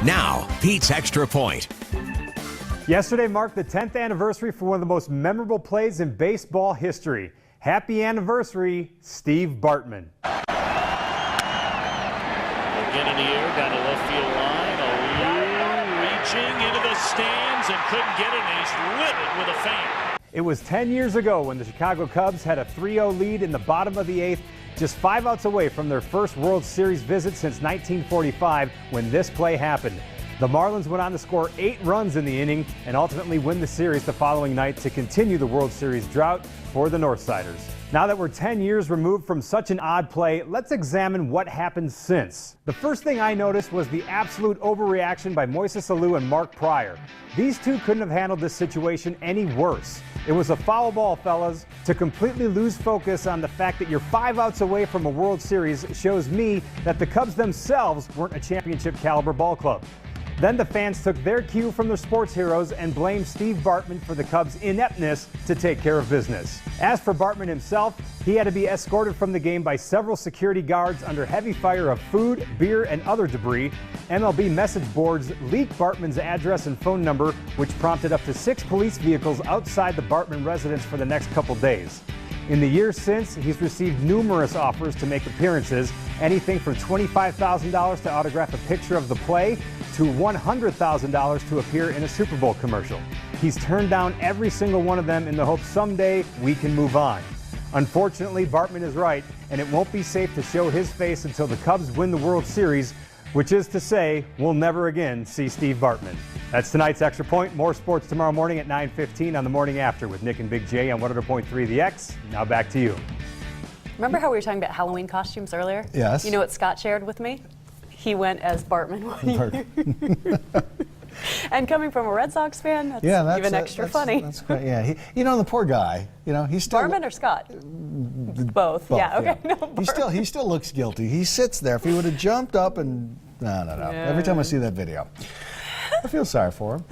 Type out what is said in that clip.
Now, Pete's Extra Point. Yesterday marked the 10th anniversary for one of the most memorable plays in baseball history. Happy anniversary, Steve Bartman. Again in the air, down the left field line. Reaching into the stands and couldn't get it, and he's livid with a fan. It was 10 years ago when the Chicago Cubs had a 3-0 lead in the bottom of the 8th, just 5 outs away from their first World Series visit since 1945 when this play happened. The Marlins went on to score 8 runs in the inning and ultimately win the series the following night to continue the World Series drought for the Northsiders. Now that we're 10 years removed from such an odd play, let's examine what happened since. The first thing I noticed was the absolute overreaction by Moises Alou and Mark Pryor. These two couldn't have handled this situation any worse. It was a foul ball, fellas. To completely lose focus on the fact that you're 5 outs away from a World Series shows me that the Cubs themselves weren't a championship caliber ball club. Then the fans took their cue from their sports heroes and blamed Steve Bartman for the Cubs' ineptness to take care of business. As for Bartman himself, he had to be escorted from the game by several security guards under heavy fire of food, beer, and other debris. MLB message boards leaked Bartman's address and phone number, which prompted up to 6 police vehicles outside the Bartman residence for the next couple days. In the years since, he's received numerous offers to make appearances, anything from $25,000 to autograph a picture of the play to $100,000 to appear in a Super Bowl commercial. He's turned down every single one of them in the hope someday we can move on. Unfortunately, Bartman is right, and it won't be safe to show his face until the Cubs win the World Series, which is to say, we'll never again see Steve Bartman. That's tonight's Extra Point. More sports tomorrow morning at 9:15 on The Morning After with Nick and Big J on 100.3 The X. Now back to you. Remember how we were talking about Halloween costumes earlier? Yes. You know what Scott shared with me? He went as Bartman one year. And coming from a Red Sox fan, that's even extra funny. That's great. Yeah, the poor guy. He's still Bartman or Scott? Both. Yeah. Okay. Yeah. No, he still looks guilty. He sits there. If he would have jumped up and no. Yeah. Every time I see that video, I feel sorry for him.